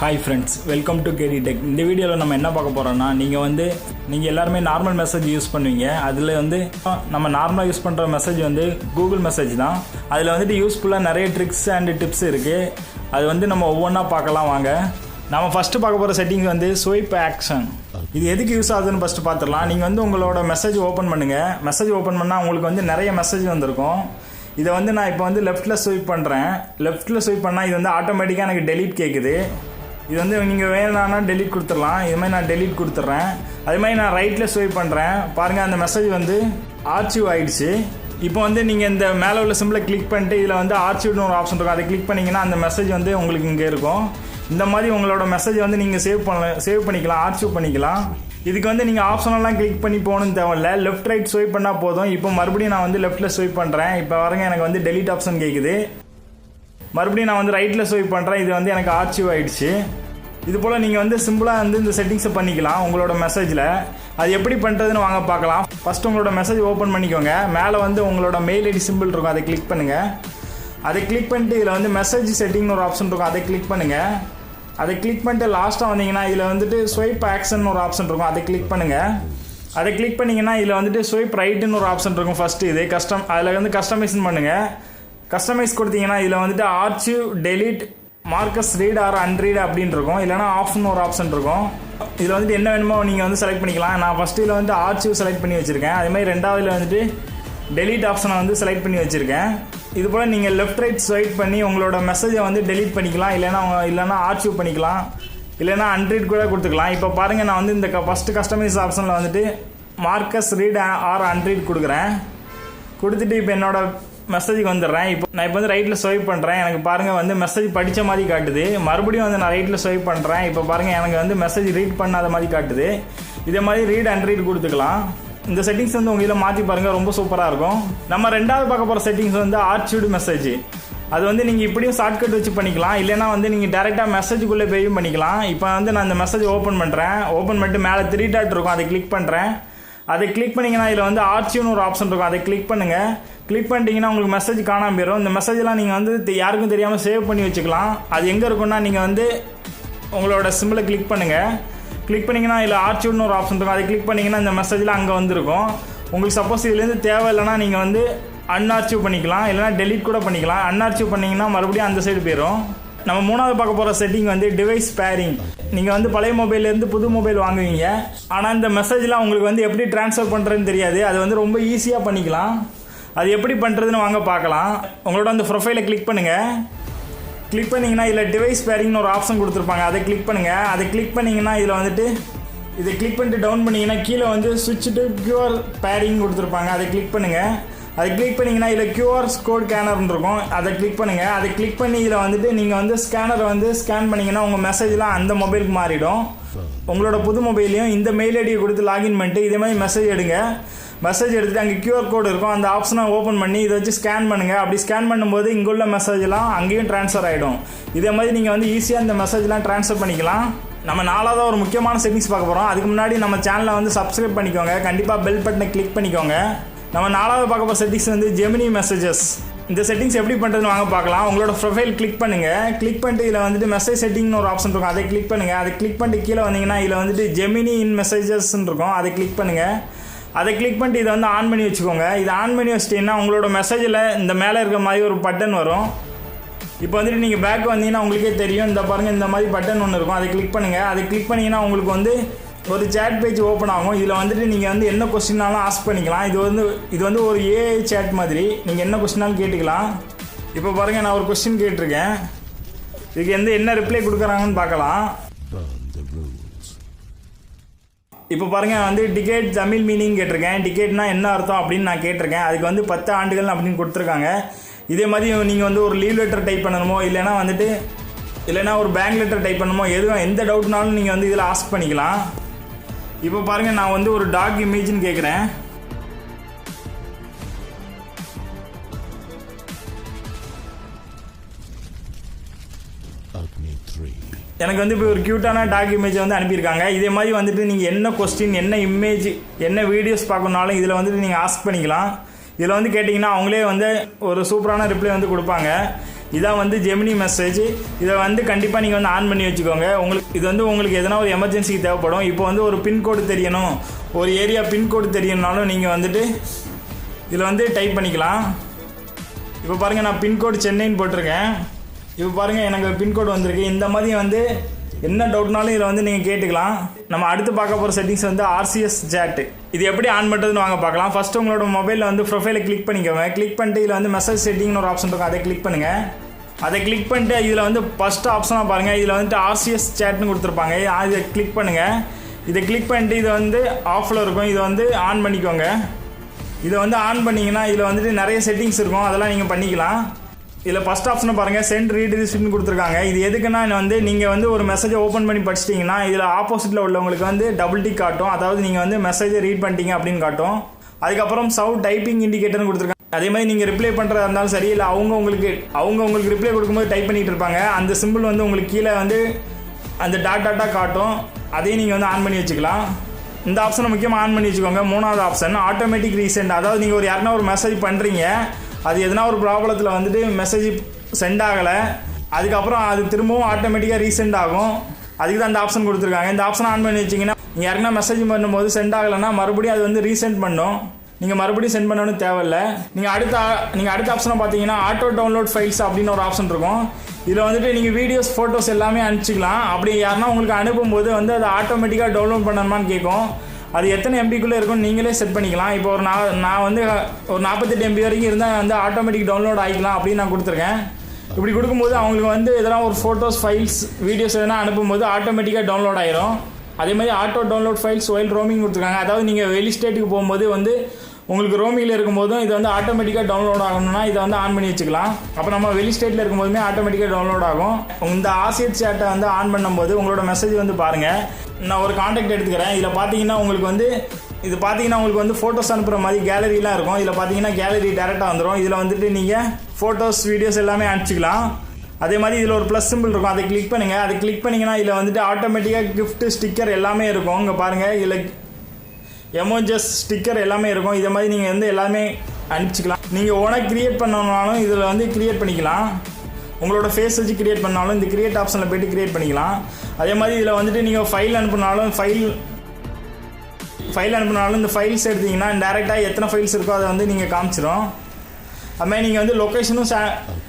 Hi friends, welcome to KD Tech. இந்த வீடியோவில் நம்ம என்ன பார்க்க போகிறோம்னா, நீங்கள் எல்லாருமே நார்மல் மெசேஜ் யூஸ் பண்ணுவீங்க. அதில் நம்ம நார்மலாக யூஸ் பண்ணுற மெசேஜ் கூகுள் மெசேஜ் தான். அதில் யூஸ்ஃபுல்லாக நிறைய ட்ரிக்ஸ் அண்ட் டிப்ஸ் இருக்குது. அது நம்ம ஒவ்வொன்றா பார்க்கலாம் வாங்க. நம்ம ஃபஸ்ட்டு பார்க்க போகிற செட்டிங்ஸ் ஸ்வைப் ஆக்ஷன். இது எதுக்கு யூஸ் ஆகுதுன்னு ஃபஸ்ட்டு பார்த்துடலாம். நீங்கள் உங்களோட மெசேஜ் ஓப்பன் பண்ணுங்கள். மெசேஜ் ஓப்பன் பண்ணால் உங்களுக்கு நிறைய மெசேஜ் வந்திருக்கும். இதை நான் இப்போ லெஃப்ட்டில் ஸ்வைப் பண்ணுறேன். லெஃப்ட்டில் ஸ்வைப் பண்ணால் இது ஆட்டோமேட்டிக்காக எனக்கு டெலீட் கேட்குது. இது நீங்கள் வேணான்னா டெலீட் கொடுத்துடலாம். இது மாதிரி நான் டெலீட் கொடுத்துட்றேன். அது மாதிரி நான் ரைட்டில் ஸ்வைப் பண்ணுறேன். பாருங்கள், அந்த மெசேஜ் ஆர்ச்சிவ் ஆகிடுச்சு. இப்போ நீங்கள் இந்த மேலே உள்ள சிம்பிளை கிளிக் பண்ணிட்டு இதில் ஆர்ச்சிவ்னு ஒரு ஆப்ஷன் இருக்கும். அதை கிளிக் பண்ணிங்கன்னா அந்த மெசேஜ் உங்களுக்கு இங்கே இருக்கும். இந்த மாதிரி உங்களோட மெசேஜ் நீங்கள் சேவ் பண்ணிக்கலாம், ஆர்ச்சிவ் பண்ணிக்கலாம். இதுக்கு நீங்கள் ஆப்ஷனெல்லாம் கிளிக் பண்ணி போகணுன்னு தேவையில்லை. லெஃப்ட் ரைட் ஸ்வைப் பண்ணால் போதும். இப்போ மறுபடியும் நான் லெஃப்ட்டில் ஸ்வைப் பண்ணுறேன். இப்போ பாருங்க, எனக்கு டெலீட் ஆப்ஷன் கேட்குது. மறுபடியும் நான் ரைட்டில் ஸ்வைப் பண்ணுறேன். இது எனக்கு ஆர்ச்சிவ் ஆகிடுச்சு. இது போல் நீங்கள் சிம்பிளாக இந்த செட்டிங்ஸை பண்ணிக்கலாம் உங்களோட மெசேஜில். அது எப்படி பண்ணுறதுன்னு வாங்க பார்க்கலாம். ஃபஸ்ட்டு உங்களோட மெசேஜ் ஓப்பன் பண்ணிக்கோங்க. மேலே உங்களோட மெயில் ஐடி சிம்பிள் இருக்கும், அதை கிளிக் பண்ணுங்கள். அதை கிளிக் பண்ணிட்டு இதில் மெசேஜ் செட்டிங்னு ஒரு ஆப்ஷன் இருக்கும், அதை கிளிக் பண்ணுங்கள். அதை கிளிக் பண்ணிட்டு லாஸ்ட்டாக வந்தீங்கன்னா இதில் ஸ்வைப் ஆக்ஷன் ஒரு ஆப்ஷன் இருக்கும், அதை கிளிக் பண்ணுங்கள். அதை கிளிக் பண்ணிங்கன்னா இதில் ஸ்வைப் ரைட்டுன்னு ஒரு ஆப்ஷன் இருக்கும். ஃபஸ்ட்டு இது அதில் கஸ்டமைஸ் பண்ணுங்கள். கஸ்டமைஸ் கொடுத்தீங்கன்னா இதில் archive, delete, mark as read or unread அப்படின்னு இருக்கும். இல்லைனா ஆஃப்னு ஒரு ஆப்ஷன் இருக்கும். இதில் என்ன வேணுமோ நீங்கள் செலக்ட் பண்ணிக்கலாம். நான் ஃபஸ்ட்டு இதில் ஆர்ச்சிவ் செலக்ட் பண்ணி வச்சுருக்கேன். அதேமாதிரி ரெண்டாவதுல டெலீட் ஆப்ஷனை செலக்ட் பண்ணி வச்சுருக்கேன். இது போல் நீங்கள் லெஃப்ட் ரைட் ஸ்வைப் பண்ணி உங்களோட மெசேஜை டெலீட் பண்ணிக்கலாம். இல்லைனா ஆர்ச்சிவ் பண்ணிக்கலாம். இல்லைனா அன்ரீட் கூட கொடுத்துக்கலாம். இப்போ பாருங்கள், நான் இந்த ஃபஸ்ட்டு கஸ்டமைஸ் ஆப்ஷனில் மார்க்கஸ் ரீட் ஆர் அன்ரீட் கொடுக்குறேன். கொடுத்துட்டு இப்போ என்னோட மெசேஜுக்கு வந்துடுறேன். இப்போ நான் ரைட்டில் ஸ்வைப் பண்ணுறேன். எனக்கு பாருங்கள் மெசேஜ் படித்த மாதிரி காட்டுது. மறுபடியும் நான் ரைட்டில் ஸ்வைப் பண்ணுறேன். இப்போ பாருங்கள், எனக்கு மெசேஜ் ரீட் பண்ணாத மாதிரி காட்டுது. இதே மாதிரி ரீட் அண்ட் ரீட் கொடுத்துக்கலாம். இந்த செட்டிங்ஸ் உங்களில் மாற்றி பாருங்கள், ரொம்ப சூப்பராக இருக்கும். நம்ம ரெண்டாவது பார்க்க போகிற செட்டிங்ஸ் ஆர்ச்சிவ்டு மெசேஜ். அது நீங்கள் இப்படியும் ஷார்ட்கட் வச்சு பண்ணிக்கலாம். இல்லைனா நீங்கள் டேரெக்டாக மெசேஜுக்குள்ளே போயும் பண்ணிக்கலாம். இப்போ நான் இந்த மெசேஜ் ஓப்பன் பண்ணுறேன். ஓப்பன் பண்ணிட்டு மேலே 3 டாட் இருக்கும், அதை கிளிக் பண்ணுறேன். அதை கிளிக் பண்ணிங்கன்னா இதில் ஆர்ச்சிவ்னு ஒரு ஆப்ஷன் இருக்கும், அதை கிளிக் பண்ணுங்கள். கிளிக் பண்ணிட்டீங்கன்னா உங்களுக்கு மெசேஜ் காணாமல் போயிடும். இந்த மெசேஜெலாம் நீங்கள் யாருக்கும் தெரியாமல் சேவ் பண்ணி வச்சுக்கலாம். அது எங்கே இருக்குன்னா, நீங்கள் உங்களோட சிம்பிளை கிளிக் பண்ணுங்கள். கிளிக் பண்ணிங்கன்னா இதில் ஆர்ச்சிவ்னு ஒரு ஆப்ஷன் இருக்கும், அதை கிளிக் பண்ணிங்கன்னா இந்த மெசேஜில் அங்கே வந்துருக்கும். உங்களுக்கு சப்போஸ் இதுலேருந்து தேவை இல்லைனா நீங்கள் அன்ஆர்ச்சிவ் பண்ணிக்கலாம். இல்லைனா டெலீட் கூட பண்ணிக்கலாம். அன்ஆர்ச்சிவ் பண்ணிங்கன்னா மறுபடியும் அந்த சைடு போயிடும். நம்ம மூணாவது பார்க்க போகிற செட்டிங் டிவைஸ் பேரிங். நீங்கள் பழைய மொபைல்லேருந்து புது மொபைல் வாங்குவீங்க. ஆனால் இந்த மெசேஜ்லாம் உங்களுக்கு எப்படி ட்ரான்ஸ்ஃபர் பண்ணுறதுன்னு தெரியாது. அது ரொம்ப ஈஸியாக பண்ணிக்கலாம். அது எப்படி பண்ணுறதுன்னு வாங்க பார்க்கலாம். உங்களோட ப்ரொஃபைலை கிளிக் பண்ணுங்கள். கிளிக் பண்ணிங்கன்னா இதில் டிவைஸ் பேரிங்னு ஒரு ஆப்ஷன் கொடுத்துருப்பாங்க, அதை கிளிக் பண்ணுங்கள். அதை கிளிக் பண்ணிங்கன்னா இதில் இதை கிளிக் பண்ணிட்டு டவுன் பண்ணிங்கன்னா கீழே ஸ்விட்ச் டு கியூஆர் பேரிங் கொடுத்துருப்பாங்க, அதை கிளிக் பண்ணுங்கள். அதை கிளிக் பண்ணிங்கன்னா இதில் கியூஆர் கோட் ஸ்கேனர்னு இருக்கும், அதை கிளிக் பண்ணுங்கள். அதை கிளிக் பண்ணி இதில் நீங்கள் ஸ்கேனரை ஸ்கேன் பண்ணிங்கன்னா உங்கள் மெசேஜ்லாம் அந்த மொபைலுக்கு மாறிடும். உங்களோட புது மொபைலையும் இந்த மெயில் ஐடியை கொடுத்து லாகின் பண்ணிட்டு இதே மாதிரி மெசேஜ் எடுங்க. மெசேஜ் எடுத்துகிட்டு அங்கே கியூஆர் கோடு இருக்கும், அந்த ஆப்ஷனை ஓப்பன் பண்ணி இதை வச்சு ஸ்கேன் பண்ணுங்கள். அப்படி ஸ்கேன் பண்ணும்போது இங்கே உள்ள மெசேஜ்லாம் அங்கேயும் ட்ரான்ஸ்ஃபர் ஆகிடும். இதே மாதிரி நீங்கள் ஈஸியாக இந்த மெசேஜ்லாம் ட்ரான்ஸ்ஃபர் பண்ணிக்கலாம். நம்ம நாலாவதாக ஒரு முக்கியமான செட்டிங்ஸ் பார்க்க போகிறோம். அதுக்கு முன்னாடி நம்ம சேனலை சப்ஸ்கிரைப் பண்ணிக்கோங்க. கண்டிப்பாக பெல் பட்டனை கிளிக் பண்ணிக்கோங்க. நம்ம நாலாவது பார்க்க போகிற செட்டிங்ஸ் ஜெமினி மெசேஜஸ். இந்த செட்டிங்ஸ் எப்படி பண்ணுறதுன்னு வாங்க பார்க்கலாம். உங்களோட ப்ரொஃபைல் கிளிக் பண்ணுங்கள். கிளிக் பண்ணிட்டு இதில் மெசேஜ் செட்டிங்னு ஒரு ஆப்ஷன் இருக்கும், அதை கிளிக் பண்ணுங்கள். அதை கிளிக் பண்ணிட்டு கீழே வந்தீங்கன்னா இதில் ஜெமினி இன் மெசேஜஸ்ன்னு இருக்கும், அதை கிளிக் பண்ணுங்கள். அதை கிளிக் பண்ணிட்டு இதை ஆன் பண்ணி வச்சுக்கோங்க. இதை ஆன் பண்ணி வச்சிட்டிங்கன்னா உங்களோட மெசேஜில் இந்த மேலே இருக்க மாதிரி ஒரு பட்டன் வரும். இப்போ நீங்கள் பேக் வந்தீங்கன்னா உங்களுக்கே தெரியும். இந்த பாருங்கள், இந்த மாதிரி பட்டன் ஒன்று இருக்கும், அதை கிளிக் பண்ணுங்கள். அதை கிளிக் பண்ணிங்கன்னா உங்களுக்கு ஒரு சேட் பேஜ் ஓப்பன் ஆகும். இதில் நீங்கள் என்ன கொஸ்டின்னாலும் ஆஸ்க் பண்ணிக்கலாம். இது ஒரு ஏஐ சேட் மாதிரி. நீங்கள் என்ன கொஸ்டினாலும் கேட்டுக்கலாம். இப்போ பாருங்கள், நான் ஒரு கொஸ்டின் கேட்டிருக்கேன். இதுக்கு என்ன ரிப்ளை கொடுக்குறாங்கன்னு பார்க்கலாம். இப்போ பாருங்கள், டிகேட் தமிழ் மீனிங் கேட்டிருக்கேன். டிகேட்னா என்ன அர்த்தம் அப்படின்னு நான் கேட்டிருக்கேன். அதுக்கு 10 ஆண்டுகள் அப்படின்னு கொடுத்துருக்காங்க. இதே மாதிரி நீங்கள் ஒரு லீவ் லெட்டர் டைப் பண்ணணுமோ இல்லைனா ஒரு பேங்க் லெட்டர் டைப் பண்ணணுமோ எந்த டவுட்னாலும் நீங்கள் இதில் ஆஸ்க் பண்ணிக்கலாம். இப்போ பாருங்கள், நான் ஒரு டாக் இமேஜ்னு கேட்குறேன். எனக்கு இப்போ ஒரு க்யூட்டான டாக் இமேஜை அனுப்பியிருக்காங்க. இதே மாதிரி நீங்கள் என்ன கொஸ்டின், என்ன இமேஜ், என்ன வீடியோஸ் பார்க்கணுனாலும் இதில் நீங்கள் ஆஸ்க் பண்ணிக்கலாம். இதில் கேட்டிங்கன்னா அவங்களே ஒரு சூப்பரான ரிப்ளை கொடுப்பாங்க. இதான் வந்து ஜெமினி மெசேஜ். இதை வந்து கண்டிப்பாக நீங்கள் வந்து ஆன் பண்ணி வச்சுக்கோங்க. இது வந்து உங்களுக்கு எதனா ஒரு எமர்ஜென்சிக்கு தேவைப்படும். இப்போ வந்து ஒரு பின்கோடு தெரியணும், ஒரு ஏரியா பின்கோடு தெரியணும்னாலும் நீங்கள் வந்துட்டு இதில் வந்து டைப் பண்ணிக்கலாம். இப்போ பாருங்கள், நான் பின்கோடு சென்னைன்னு போட்டிருக்கேன். இப்போ பாருங்கள், எனக்கு பின்கோடு வந்திருக்கு. இந்த மாதிரி வந்து என்ன டவுட்னாலும் இதில் வந்து நீங்கள் கேட்டுக்கலாம். நம்ம அடுத்து பார்க்க போகிற செட்டிங்ஸ் வந்து RCS Chat. இது எப்படி ஆன் பண்ணுறதுன்னு வாங்க பார்க்கலாம். ஃபஸ்ட்டு உங்களோட மொபைலில் வந்து ப்ரொஃபைலை கிளிக் பண்ணிக்கோங்க. கிளிக் பண்ணிட்டு இதில் வந்து மெசேஜ் செட்டிங்னு ஒரு ஆப்ஷன் இருக்கும், அதை கிளிக் பண்ணுங்கள். அதை கிளிக் பண்ணிட்டு இதில் வந்து ஃபஸ்ட்டு ஆப்ஷனாக பாருங்கள், இதில் வந்துட்டு RCS Chatனு கொடுத்துருப்பாங்க. அதை கிளிக் பண்ணுங்கள். இதை கிளிக் பண்ணிட்டு இது வந்து ஆஃபில் இருக்கும், இதை வந்து ஆன் பண்ணிக்கோங்க. இதை வந்து ஆன் பண்ணிங்கன்னா இதில் வந்துட்டு நிறைய செட்டிங்ஸ் இருக்கும், அதெல்லாம் நீங்கள் பண்ணிக்கலாம். இதில் ஃபஸ்ட் ஆப்ஷனை பாருங்கள், சென்ட் ரீட் ரிசீவ்னு கொடுத்துருக்காங்க. இது எதுக்குன்னா வந்து நீங்கள் வந்து ஒரு மெசேஜை ஓப்பன் பண்ணி படிச்சிட்டிங்கன்னா இதில் ஆப்போசிட்டில் உள்ளவங்களுக்கு வந்து டபுள் டிக் காட்டும். அதாவது நீங்கள் வந்து மெசேஜை ரீட் பண்ணிட்டீங்க அப்படின்னு காட்டும். அதுக்கப்புறம் சவுண்ட் டைப்பிங் இண்டிகேட்டர்னு கொடுத்துருக்காங்க. அதே மாதிரி நீங்கள் ரிப்ளை பண்ணுறதா இருந்தாலும் சரி, இல்லை அவங்க உங்களுக்கு ரிப்ளை கொடுக்கும்போது டைப் பண்ணிகிட்டு இருப்பாங்க, அந்த சிம்பிள் வந்து உங்களுக்கு கீழே வந்து அந்த டாட்டாக காட்டும். அதையும் நீங்கள் வந்து ஆன் பண்ணி வச்சுக்கலாம். இந்த ஆப்ஷனை முக்கியமாக ஆன் பண்ணி வச்சுக்கோங்க. மூணாவது ஆப்ஷன் ஆட்டோமேட்டிக் ரீசெண்ட். அதாவது நீங்கள் ஒரு யாருன்னா ஒரு மெசேஜ் பண்ணுறீங்க, அது எதனா ஒரு ப்ராப்ளத்தில் வந்துட்டு மெசேஜ் சென்ட் ஆகலை, அதுக்கப்புறம் அது திரும்பவும் ஆட்டோமேட்டிக்காக ரீசெண்ட் ஆகும். அதுக்கு தான் அந்த ஆப்ஷன் கொடுத்துருக்காங்க. இந்த ஆப்ஷன் ஆன் பண்ணி வச்சிங்கன்னா நீங்கள் யாருன்னா மெசேஜ் பண்ணும்போது சென்ட் ஆகலைன்னா மறுபடியும் அது வந்து ரீசெண்ட் பண்ணும். நீங்கள் மறுபடியும் சென்ட் பண்ணணும்னு தேவையில்லை. நீங்கள் அடுத்த ஆப்ஷனை பார்த்தீங்கன்னா ஆட்டோ டவுன்லோட் ஃபைல்ஸ் அப்படின்னு ஒரு ஆப்ஷன் இருக்கும். இதில் வந்துட்டு நீங்கள் வீடியோஸ் ஃபோட்டோஸ் எல்லாமே அனுப்பிச்சிக்கலாம். அப்படி யாருன்னா உங்களுக்கு அனுப்பும்போது வந்து அது ஆட்டோமேட்டிக்காக டவுன்லோட் பண்ணணுமான்னு கேட்கும். அது எத்தனை எம்பிக்குள்ளே இருக்குன்னு நீங்களே செட் பண்ணிக்கலாம். இப்போ நான் வந்து ஒரு 48 MB வரைக்கும் இருந்தால் வந்து ஆட்டோமேட்டிக் டவுன்லோட் ஆகிக்கலாம் அப்படின்னு நான் கொடுத்துருக்கேன். இப்படி கொடுக்கும்போது அவங்களுக்கு வந்து எதனா ஒரு ஃபோட்டோஸ் ஃபைல்ஸ் வீடியோஸ் எதனா அனுப்பும்போது ஆட்டோமேட்டிக்காக டவுன்லோட் ஆயிரும். அதே மாதிரி auto download files while roaming கொடுத்துருக்காங்க. அதாவது நீங்கள் வெளி ஸ்டேட்டுக்கு போகும்போது வந்து உங்களுக்கு ரோமிங்கில் இருக்கும்போதும் இது வந்து ஆட்டோமேட்டிக்காக டவுன்லோட் ஆகணும்னா இதை வந்து ஆன் பண்ணி வச்சுக்கலாம். அப்போ நம்ம வெளி ஸ்டேட்டில் இருக்கும்போதுமே ஆட்டோமேட்டிக்காக டவுன்லோட் ஆகும். இந்த RCS Chatஐ வந்து ஆன் பண்ணும்போது உங்களோட மெசேஜ் வந்து பாருங்கள். நான் ஒரு காண்டாக்ட் எடுத்துக்கிறேன். இதில் பார்த்தீங்கன்னா உங்களுக்கு வந்து ஃபோட்டோஸ் அனுப்புகிற மாதிரி கேலரிலாம் இருக்கும். இதில் பார்த்தீங்கன்னா கேலரி டேரெக்டாக வந்துடும். இதில் வந்துட்டு நீங்கள் ஃபோட்டோஸ் வீடியோஸ் எல்லாமே அனுப்பிச்சிக்கலாம். அதே மாதிரி இதில் ஒரு ப்ளஸ் சிம்பிள் இருக்கும், அதை கிளிக் பண்ணுங்கள். அதை கிளிக் பண்ணிங்கன்னா இதில் வந்துட்டு ஆட்டோமேட்டிக்காக கிஃப்ட் ஸ்டிக்கர் எல்லாமே இருக்கும். இங்கே பாருங்கள், இதில் எமோஜஸ் ஸ்டிக்கர் எல்லாமே இருக்கும். இதை மாதிரி நீங்கள் வந்து எல்லாமே அனுப்பிச்சிக்கலாம். நீங்கள் ஓனாக க்ரியேட் பண்ணணும்னாலும் இதில் வந்து க்ரியேட் பண்ணிக்கலாம். உங்களோட ஃபேஸ் வச்சு க்ரியேட் பண்ணாலும் இந்த க்ரியேட் ஆப்ஷனில் போய்ட்டு க்ரியேட் பண்ணிக்கலாம். அதே மாதிரி இதில் வந்துட்டு நீங்கள் ஃபைல் அனுப்புனாலும் இந்த ஃபைல்ஸ் எடுத்திங்கன்னா டேரெக்டாக எத்தனை ஃபைல்ஸ் இருக்கோ அதை வந்து நீங்கள் காமிச்சிடும். அதுமாதிரி நீங்கள் வந்து லொக்கேஷனும்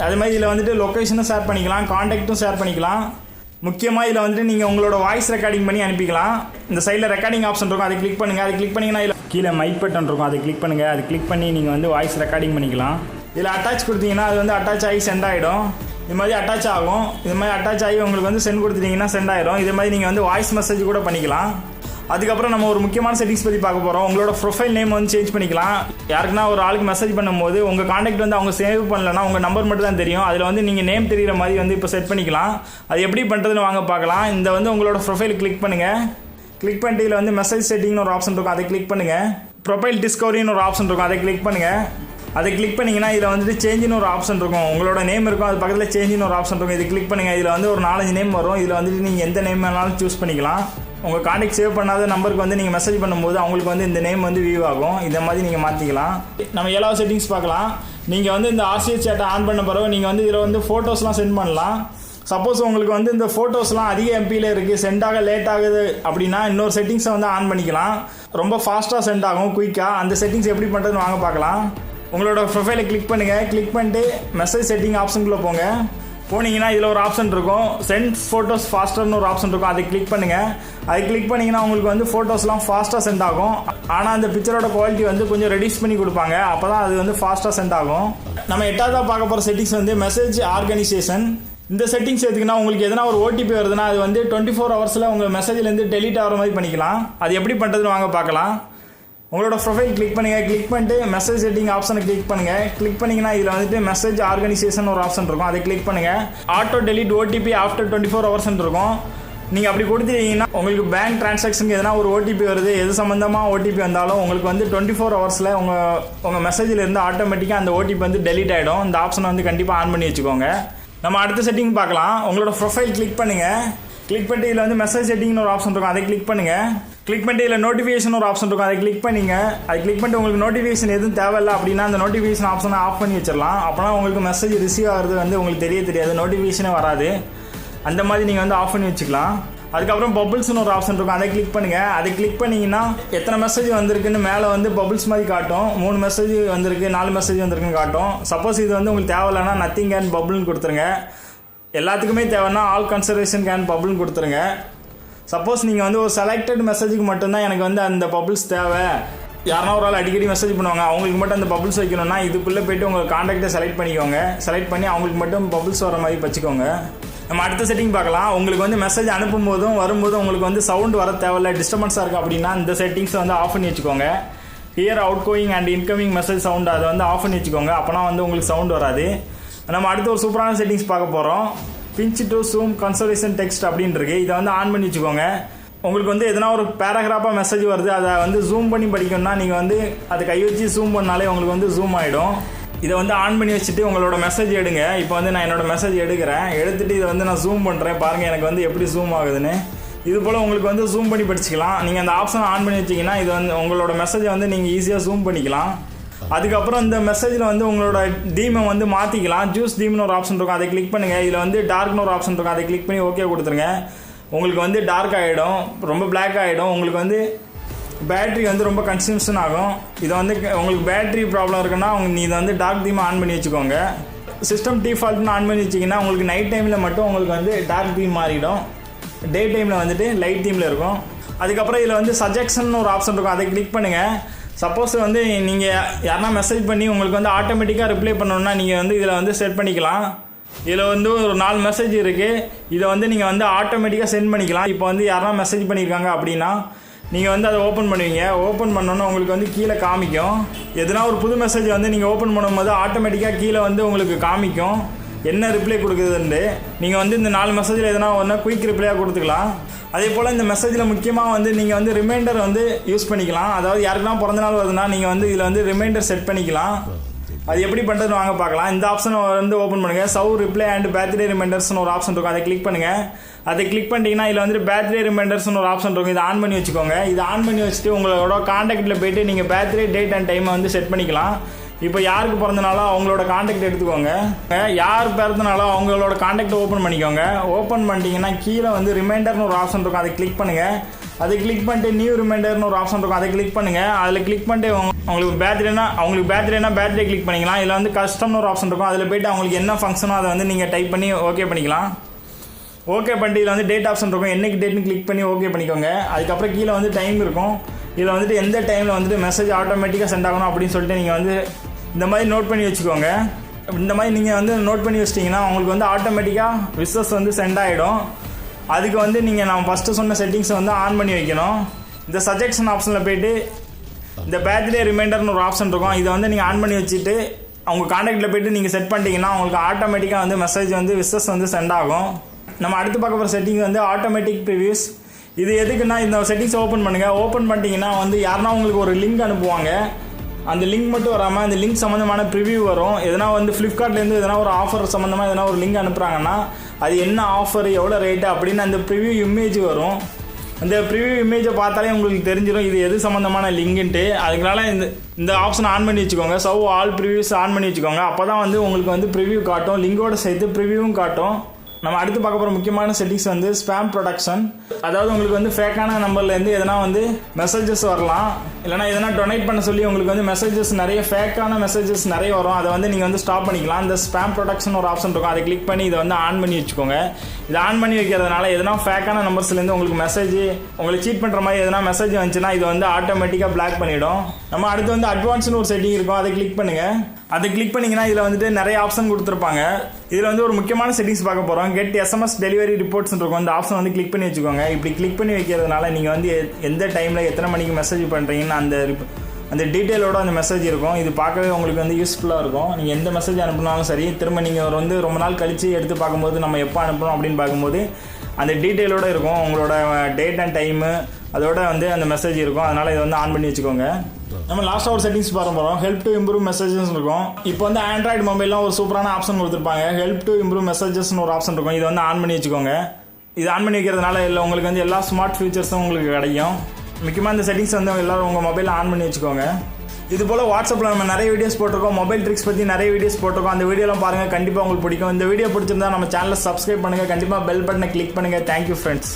அதே மாதிரி இதில் வந்துட்டு லொக்கேஷனும் ஷேர் பண்ணிக்கலாம், காண்டாக்டும் ஷேர் பண்ணிக்கலாம். முக்கியமாக இதில் வந்துட்டு நீங்கள் உங்களோட வாய்ஸ் ரெக்கார்டிங் பண்ணி அனுப்பிக்கலாம். இந்த சைடில் ரெக்கார்டிங் ஆப்ஷன் இருக்கும், அதை கிளிக் பண்ணுங்கள். அதை கிளிக் பண்ணிங்கன்னா இதில் கீழே மைக் பட்டன் இருக்கும், அதை கிளிக் பண்ணுங்கள். அதை கிளிக் பண்ணி நீங்கள் வந்து வாய்ஸ் ரெக்கார்டிங் பண்ணிக்கலாம். இதில் அட்டாச் கொடுத்தீங்கன்னா அது வந்து அட்டாச் ஆகி சென்ட் ஆகிடும். இது மாதிரி அட்டாச் ஆகும். இது மாதிரி அட்டாச் ஆகி உங்களுக்கு வந்து சென்ட் கொடுத்துட்டிங்கன்னா சென்ட் ஆகிடும். இது மாதிரி நீங்கள் வந்து வாய்ஸ் மெசேஜ் கூட பண்ணிக்கலாம். அதுக்கப்புறம் நம்ம ஒரு முக்கியமான செட்டிங்ஸ் பற்றி பார்க்க போகிறோம். உங்களோட ப்ரொஃபைல் நேம் வந்து சேஞ்ச் பண்ணிக்கலாம். யாருக்குன்னா ஒரு ஆளுக்கு மெசேஜ் பண்ணும்போது உங்கள் காண்டாக்ட் வந்து அவங்க சேவ் பண்ணலன்னா உங்கள் நம்பர் மட்டும் தான் தெரியும். அதில் வந்து நீங்கள் நேம் தெரிகிற மாதிரி வந்து இப்போ செட் பண்ணிக்கலாம். அது எப்படி பண்ணுறதுன்னு வாங்க பார்க்கலாம். இந்த வந்து உங்களோட ப்ரொஃபைல் கிளிக் பண்ணுங்கள். கிளிக் பண்ணிட்டு இதில் வந்து மெசேஜ் செட்டிங்னு ஒரு ஆப்ஷன் இருக்கும், அதை கிளிக் பண்ணுங்கள். ப்ரொஃபைல் டிஸ்கவரின்னு ஒரு ஆப்ஷன் இருக்கும், அதை கிளிக் பண்ணுங்கள். அதை கிளிக் பண்ணிங்கன்னா இதில் வந்துட்டு சேஞ்சுன்னு ஒரு ஆப்ஷன் இருக்கும். உங்களோட நேம் இருக்கும், அது பக்கத்தில் சேஞ்சுன்னு ஒரு ஆப்ஷன் இருக்கும். இது கிளிக் பண்ணுங்கள். இதில் வந்து ஒரு 4-5 நேம் வரும். இதில் வந்துட்டு நீங்கள் எந்த நேம் வேணாலும் சூஸ் பண்ணிக்கலாம். உங்கள் காண்டாக்ட் சேவ் பண்ணாத நம்பருக்கு வந்து நீங்கள் மெசேஜ் பண்ணும்போது அவங்களுக்கு வந்து இந்த நேம் வந்து வியூ ஆகும். இதை மாதிரி நீங்கள் மாற்றிக்கலாம். நம்ம எல்லா செட்டிங்ஸ் பார்க்கலாம். நீங்கள் வந்து இந்த RCS Chatஐ ஆன் பண்ண பிறகு நீங்கள் வந்து இதில் வந்து ஃபோட்டோஸ்லாம் சென்ட் பண்ணலாம். சப்போஸ் உங்களுக்கு வந்து இந்த ஃபோட்டோஸ்லாம் அதிக எம்பியில் இருக்குது, சென்ட் ஆக லேட் ஆகுது அப்படின்னா இன்னொரு செட்டிங்ஸை வந்து ஆன் பண்ணிக்கலாம். ரொம்ப ஃபாஸ்ட்டாக சென்ட் ஆகும், குயிக்காக. அந்த செட்டிங்ஸ் எப்படி பண்ணுறதுன்னு வாங்க பார்க்கலாம். உங்களோட ப்ரொஃபைலை கிளிக் பண்ணுங்கள். கிளிக் பண்ணிட்டு மெசேஜ் செட்டிங் ஆப்ஷனுக்குள்ளே போனீங்கன்னா இதில் ஒரு ஆப்ஷன் இருக்கும், சென்ட் ஃபோட்டோஸ் ஃபாஸ்டர்னு ஒரு ஆப்ஷன் இருக்கும். அதை கிளிக் பண்ணுங்கள். அதை கிளிக் பண்ணிங்கன்னா உங்களுக்கு வந்து ஃபோட்டோஸ்லாம் ஃபாஸ்ட்டாக சென்ட் ஆகும். ஆனால் அந்த பிக்சரோட குவாலிட்டி வந்து கொஞ்சம் ரெடியூஸ் பண்ணி கொடுப்பாங்க. அப்போ தான் அது வந்து ஃபாஸ்ட்டாக சென்ட் ஆகும். நம்ம 8ஆவதாக பார்க்க போகிற செட்டிங்ஸ் வந்து மெசேஜ் ஆர்கனைசேஷன். இந்த செட்டிங்ஸ் எடுத்துக்கினா உங்களுக்கு எதனா ஒரு OTP வருதுன்னா அது வந்து 24 ஹவர்ஸில் உங்கள் மெசேஜ்லேருந்து டெலீட் ஆகிற மாதிரி பண்ணிக்கலாம். அது எப்படி பண்ணுறதுன்னு வாங்க பார்க்கலாம். உங்களோட ப்ரொஃபைல் கிளிக் பண்ணுங்கள். கிளிக் பண்ணிட்டு மெசேஜ் செட்டிங் ஆப்ஷனை கிளிக் பண்ணுங்கள். கிளிக் பண்ணிங்கன்னா இதில் வந்துட்டு மெசேஜ் ஆர்கனைசேஷன் ஒரு ஆப்ஷன் இருக்கும், அதை கிளிக் பண்ணுங்கள். Auto delete OTP after 24 hours இருக்கும். நீங்கள் அப்படி கொடுத்துட்டீங்கன்னா உங்களுக்கு பேங்க் டிரான்சாக்ஷனுக்கு எதனா ஒரு OTP வருது, எது சம்மந்தமாக OTP வந்தாலும் உங்களுக்கு வந்து 24 ஹவர்ஸில் உங்கள் மெசேஜில் இருந்து ஆட்டோமேட்டிக்காக அந்த OTP வந்து டெலிட் ஆகிடும். இந்த ஆப்ஷனை வந்து கண்டிப்பாக ஆன் பண்ணி வச்சுக்கோங்க. நம்ம அடுத்த செட்டிங் பார்க்கலாம். உங்களோட ப்ரொஃபைல் கிளிக் பண்ணுங்கள். கிளிக் பண்ணிட்டு இதில் வந்து மெசேஜ் செட்டிங்னு ஒரு ஆப்ஷன் இருக்கும், அதை கிளிக் பண்ணுங்கள். கிளிக் பண்ணிட்டு இதில் நோட்டிஃபிகேஷன் ஒரு ஆப்ஷன் இருக்கும், அதை கிளிக் பண்ணிங்க. அதை கிளிக் பண்ணிட்டு உங்களுக்கு நோட்டிஃபிகேஷன் எதுவும் தேவையில்லை அப்படின்னா அந்த நோட்டிஃபிகேஷன் ஆப்ஷனை ஆஃப் பண்ணி வச்சிடலாம். அப்போனா உங்களுக்கு மெசேஜ் ரிசீவ் ஆகிறது வந்து உங்களுக்கு தெரியாது, நோட்டிஃபிகேஷனே வராது. அந்த மாதிரி நீங்கள் வந்து ஆஃப் பண்ணி வச்சுக்கலாம். அதுக்கப்புறம் பபுள்ஸ்னு ஒரு ஆப்ஷன் இருக்கும், அதை கிளிக் பண்ணுங்கள். அதை கிளிக் பண்ணிங்கன்னா எத்தனை மெசேஜ் வந்திருக்குன்னு மேலே வந்து பபுள்ஸ் மாதிரி காட்டும். 3 மெசேஜ் வந்திருக்கு, 4 மெசேஜ் வந்திருக்குன்னு காட்டும். சப்போஸ் இது வந்து உங்களுக்கு தேவையில்லைன்னா நத்திங் கேன் பபுள்னு கொடுத்துருங்க. எல்லாத்துக்குமே தேவைன்னா ஆல் கன்சிடரேஷன் கேன் பபுள்னு கொடுத்துருங்க. சப்போஸ் நீங்கள் வந்து ஒரு செலக்டட் மெசேஜுக்கு மட்டும்தான் எனக்கு வந்து அந்த பபுள்ஸ் தேவை, யாருனா ஒரு ஆள் அடிக்கடி மெசேஜ் பண்ணுவாங்க அவங்களுக்கு மட்டும் அந்த பபுள்ஸ் வைக்கணும்னா இதுக்குள்ளே போய்ட்டு உங்கள் காண்டாக்டை செலக்ட் பண்ணிக்கோங்க. செலக்ட் பண்ணி அவங்களுக்கு மட்டும் பபுள்ஸ் வர மாதிரி வச்சுக்கோங்க. நம்ம அடுத்த செட்டிங் பார்க்கலாம். உங்களுக்கு வந்து மெசேஜ் அனுப்பும் போதும் வரும்போதும் உங்களுக்கு வந்து சவுண்ட் வர தேவையில்ல, டிஸ்டர்பன்ஸாக இருக்குது அப்படின்னா இந்த செட்டிங்ஸை வந்து ஆஃப் பண்ணி வச்சுக்கோங்க. Here out going and incoming message sound அதை வந்து ஆஃப் பண்ணி வச்சுக்கோங்க. அப்போனா வந்து உங்களுக்கு சவுண்ட் வராது. நம்ம அடுத்து ஒரு சூப்பரான செட்டிங்ஸ் பார்க்க போகிறோம். Pinch to zoom conservation text அப்படின்னு இருக்கு, இதை வந்து ஆன் பண்ணி வச்சுக்கோங்க. உங்களுக்கு வந்து எதனா ஒரு பேராகிராஃபாக மெசேஜ் வருது, அதை வந்து ஜூம் பண்ணி படிக்கணும்னா நீங்கள் வந்து அதை கை வச்சு ஜூம் பண்ணாலே உங்களுக்கு வந்து ஜூம் ஆகிடும். இதை வந்து ஆன் பண்ணி வச்சுட்டு உங்களோட மெசேஜ் எடுங்க. இப்போ வந்து நான் என்னோட மெசேஜ் எடுத்துட்டு இதை வந்து நான் ஜூம் பண்ணுறேன். பாருங்கள் எனக்கு வந்து எப்படி ஜூம் ஆகுதுன்னு. இது போல் உங்களுக்கு வந்து ஜூம் பண்ணி படிச்சுக்கலாம். நீங்கள் அந்த ஆப்ஷன் ஆன் பண்ணி வச்சிங்கன்னா இது வந்து உங்களோட மெசேஜை வந்து நீங்கள் ஈஸியாக ஜூம் பண்ணிக்கலாம். அதுக்கப்புறம் இந்த மெசேஜில் வந்து உங்களோட தீமை வந்து மாற்றிக்கலாம். ஜூஸ் தீம்னு ஒரு ஆப்ஷன் இருக்கும், அதை கிளிக் பண்ணுங்கள். இதில் வந்து டார்க்னு ஒரு ஆப்ஷன் இருக்கும், அதை கிளிக் பண்ணி ஓகே கொடுத்துருங்க. உங்களுக்கு வந்து டார்க் ஆகிடும், ரொம்ப பிளாக் ஆகிடும். உங்களுக்கு வந்து பேட்ரி வந்து ரொம்ப கன்சம்ஷன் ஆகும். இதை வந்து உங்களுக்கு பேட்ரி ப்ராப்ளம் இருக்குன்னா இதை வந்து டார்க் தீமை ஆன் பண்ணி வச்சுக்கோங்க. சிஸ்டம் டிஃபால்ட்னு ஆன் பண்ணி வச்சிங்கன்னா உங்களுக்கு நைட் டைமில் மட்டும் உங்களுக்கு வந்து டார்க் தீம் மாறிடும், டே டைமில் வந்துட்டு லைட் தீமில் இருக்கும். அதுக்கப்புறம் இதில் வந்து சஜெக்ஷன் ஒரு ஆப்ஷன் இருக்கும், அதை கிளிக் பண்ணுங்கள். சப்போஸ் வந்து நீங்கள் யாருனா மெசேஜ் பண்ணி உங்களுக்கு வந்து ஆட்டோமேட்டிக்காக ரிப்ளை பண்ணணுன்னா நீங்கள் வந்து இதில் வந்து செட் பண்ணிக்கலாம். இதில் வந்து ஒரு 4 மெசேஜ் இருக்குது, இதை வந்து நீங்கள் வந்து ஆட்டோமேட்டிக்காக சென்ட் பண்ணிக்கலாம். இப்போ வந்து யாருனா மெசேஜ் பண்ணியிருக்காங்க அப்படின்னா நீங்கள் வந்து அதை ஓப்பன் பண்ணுவீங்க. ஓப்பன் பண்ணோன்னா உங்களுக்கு வந்து கீழே காமிக்கும். எதுனா ஒரு புது மெசேஜ் வந்து நீங்கள் ஓப்பன் பண்ணும்போது ஆட்டோமேட்டிக்காக கீழே வந்து உங்களுக்கு காமிக்கும் என்ன ரிப்ளை கொடுக்குதுன்ட்டு. நீங்கள் வந்து இந்த 4 மெசேஜில் எதனா ஒன்று குயிக் ரிப்ளையாக கொடுத்துக்கலாம். அதே போல் இந்த மெசேஜில் முக்கியமாக வந்து நீங்கள் வந்து ரிமைண்டர் வந்து யூஸ் பண்ணிக்கலாம். அதாவது யாருக்கெல்லாம் பிறந்த நாள் வருதுன்னா நீங்கள் வந்து இதில் வந்து ரிமைண்டர் செட் பண்ணிக்கலாம். அது எப்படி பண்ணுறதுன்னு வாங்க பார்க்கலாம். இந்த ஆப்ஷனை வந்து ஓப்பன் பண்ணுங்கள். சவ் ரிப்ளை அண்ட் பேர்த்டே ரிமைண்டர்ஸ்னு ஒரு ஆப்ஷன் இருக்கும், அதை கிளிக் பண்ணுங்கள். அதை கிளிக் பண்ணிட்டீங்கன்னா இதில் வந்து பேர்த்டே ரிமைண்டர்ஸ்னு ஒரு ஆப்ஷன் இருக்கும், இதை ஆன் பண்ணி வச்சுக்கோங்க. இதை ஆன் பண்ணி வச்சுட்டு உங்களோட காண்டாக்டில் போய்ட்டு நீங்கள் பேர்த்டே டேட் அண்ட் டைமை வந்து செட் பண்ணிக்கலாம். இப்போ யாருக்கு பிறந்தனாலோ அவங்களோட காண்டாக்ட் எடுத்துக்கோங்க. யார் பிறந்தனாலோ அவங்களோட காண்டாக்ட் ஓப்பன் பண்ணிக்கோங்க. ஓப்பன் பண்ணிட்டீங்கன்னா கீழே வந்து ரிமைண்டர்னு ஒரு ஆப்ஷன் இருக்கும், அதை கிளிக் பண்ணுங்கள். அதை கிளிக் பண்ணிட்டு நியூ ரிமைண்டர்னு ஒரு ஆப்ஷன் இருக்கும், அதை கிளிக் பண்ணுங்கள். அதில் கிளிக் பண்ணிட்டு அவங்களுக்கு பேர்த்டேனா பேர்த்டே கிளிக் பண்ணிக்கலாம். இதில் வந்து கஸ்டம்னு ஒரு ஆப்ஷன் இருக்கும், அதில் போய்ட்டு அவங்களுக்கு என்ன ஃபங்க்ஷனோ அதை வந்து நீங்கள் டைப் பண்ணி ஓகே பண்ணிக்கலாம். ஓகே பண்ணிட்டு இதில் வந்து டேட் ஆப்ஷன் இருக்கும், என்னைக்கு டேட்னு கிளிக் பண்ணி ஓகே பண்ணிக்கோங்க. அதுக்கப்புறம் கீழே வந்து டைம் இருக்கும். இதில் வந்துட்டு எந்த டைமில் வந்துட்டு மெசேஜ் ஆட்டோமேட்டிக்காக சென்ட் ஆகணும் அப்படின்னு சொல்லிட்டு நீங்கள் வந்து இந்த மாதிரி நோட் பண்ணி வச்சுக்கோங்க. இந்த மாதிரி நீங்கள் வந்து நோட் பண்ணி வச்சிட்டிங்கன்னா உங்களுக்கு வந்து ஆட்டோமேட்டிக்காக விஷஸ் வந்து சென்ட் ஆகிடும். அதுக்கு வந்து நீங்கள் நான் ஃபஸ்ட்டு சொன்ன செட்டிங்ஸை வந்து ஆன் பண்ணி வைக்கணும். இந்த சஜெக்ஷன் ஆப்ஷனில் போய்ட்டு இந்த பேர்த்டே ரிமைண்டர்னு ஒரு ஆப்ஷன் இருக்கும், இதை வந்து நீங்கள் ஆன் பண்ணி வச்சுட்டு அவங்க காண்டாக்டில் போய்ட்டு நீங்கள் செட் பண்ணிட்டீங்கன்னா உங்களுக்கு ஆட்டோமேட்டிக்காக வந்து மெசேஜ் வந்து விஷஸ் வந்து சென்ட் ஆகும். நம்ம அடுத்து பார்க்க போகிற செட்டிங் வந்து ஆட்டோமேட்டிக் ப்ரிவியூஸ். இது எதுக்குன்னா இந்த செட்டிங்ஸ் ஓப்பன் பண்ணுங்கள். ஓப்பன் பண்ணிட்டீங்கன்னா வந்து யாருனா உங்களுக்கு ஒரு லிங்க் அனுப்புவாங்க, அந்த லிங்க் மட்டும் வராமல் அந்த லிங்க் சம்மந்தமான ப்ரிவியூ வரும். எதனா வந்து ஃப்ளிப்கார்ட்லேருந்து எதனா ஒரு ஆஃபர் சம்மந்தமாக எதனா ஒரு லிங்க் அனுப்புகிறாங்கன்னா அது என்ன ஆஃபர் எவ்வளோ ரேட்டு அப்படின்னு அந்த ப்ரிவியூ இமேஜ் வரும். அந்த ப்ரிவியூ இமேஜை பார்த்தாலே உங்களுக்கு தெரிஞ்சிடும் இது எது சம்மந்தமான லிங்க்குன்ட்டு. அதுக்குனால இந்த ஆப்ஷன் ஆன் பண்ணி வச்சுக்கோங்க. சவ் ஆல் ப்ரிவியூஸ் ஆன் பண்ணி வச்சுக்கோங்க. அப்போ தான் வந்து உங்களுக்கு வந்து ப்ரிவியூ காட்டும், லிங்கோடு சேர்த்து ப்ரிவியூவும் காட்டும். நம்ம அடுத்து பார்க்க போகிற முக்கியமான செட்டிங்ஸ் வந்து ஸ்பேம் ப்ரொடக்ஷன். அதாவது உங்களுக்கு வந்து ஃபேக்கான நம்பர்லேருந்து எதனா வந்து மெசேஜஸ் வரலாம், இல்லைனா எதனா டொனேட் பண்ண சொல்லி உங்களுக்கு வந்து மெசேஜஸ் நிறைய ஃபேக்கான மெசேஜஸ் நிறைய வரும். அதை வந்து நீங்கள் வந்து ஸ்டாப் பண்ணிக்கலாம். இந்த ஸ்பேம் ப்ரொடக்ஷன் ஒரு ஆப்ஷன் இருக்கும், அதை கிளிக் பண்ணி இதை வந்து ஆன் பண்ணி வச்சுக்கோங்க. இதை ஆன் பண்ணி வைக்கிறதுனால எதனா ஃபேக்கான நம்பர்ஸ்லேருந்து உங்களுக்கு மெசேஜ் உங்களை சீட் பண்ணுற மாதிரி எதனா மெசேஜ் வந்துச்சுன்னா இது வந்து ஆட்டோமேட்டிக்காக பிளாக் பண்ணிவிடும். நம்ம அடுத்து வந்து அட்வான்ஸ்னு ஒரு செட்டிங் இருக்கும், அதை கிளிக் பண்ணுங்கள். அதை கிளிக் பண்ணிங்கன்னா இதில் வந்துட்டு நிறைய ஆப்ஷன் கொடுத்துருப்பாங்க. இதில் வந்து ஒரு முக்கியமான செட்டிங்ஸ் பார்க்க போகிறோம். கெட் எஸ்எம்எஸ் டெலிவரி ரிப்போர்ட்ஸ் இருக்கும், இந்த ஆப்ஷன் வந்து கிளிக் பண்ணி வச்சுக்கோங்க. இப்படி கிளிக் பண்ணி வைக்கிறதுனால நீங்கள் வந்து எந்த டைமில் எத்தனை மணிக்கு மெசேஜ் பண்ணுறீங்கன்னு அந்த டீட்டெயிலோட அந்த மெசேஜ் இருக்கும். இது பார்க்கவே உங்களுக்கு வந்து யூஸ்ஃபுல்லாக இருக்கும். நீங்கள் எந்த மெசேஜ் அனுப்பினாலும் சரி, திரும்ப நீங்கள் வந்து ரொம்ப நாள் கழித்து எடுத்து பார்க்கும்போது நம்ம எப்போ அனுப்புகிறோம் அப்படின்னு பார்க்கும்போது அந்த டீட்டெயிலோடு இருக்கும். உங்களோட டேட் அண்ட் டைமு அதோட வந்து அந்த மெசேஜ் இருக்கும். அதனால் இதை வந்து ஆன் பண்ணி வச்சுக்கோங்க. நம்ம லாஸ்ட்டாக ஒரு செட்டிங்ஸ் பார்க்க போகிறோம். ஹெல்ப் டு இம்ப்ரூவ் மெசேஜஸ் இருக்கும். இப்போ வந்து ஆண்ட்ராய்டு மொபைல்லாம் ஒரு சூப்பரான ஆப்ஷன் கொடுத்துருப்பாங்க. ஹெல்ப் டு இம்ப்ரூவ் மெசேஜஸ்னு ஒரு ஆப்ஷன் இருக்கும், இதை வந்து ஆன் பண்ணி வச்சுக்கோங்க. இது ஆன் பண்ணி வைக்கிறதுனால இல்லை உங்களுக்கு வந்து எல்லா ஸ்மார்ட் ஃபீச்சர்ஸும் உங்களுக்கு கிடைக்கும். முக்கியமாக இந்த செட்டிங்ஸ் வந்து எல்லோரும் உங்கள் மொபைலில் ஆன் பண்ணி வச்சுக்கோங்க. இது போல் வாட்ஸ்அப்பில் நம்ம நிறைய வீடியோஸ் போட்டிருக்கோம், மொபைல் ட்ரிக்ஸ் பற்றி நிறைய வீடியோஸ் போட்டிருக்கோம். அந்த வீடியோலாம் பாருங்கள், கண்டிப்பாக உங்களுக்கு பிடிக்கும். இந்த வீடியோ பிடிச்சிருந்தா நம்ம சேனலை சப்ஸ்கிரைப் பண்ணுங்கள், கண்டிப்பாக பெல் பட்டனை கிளிக் பண்ணுங்கள். Thank you friends.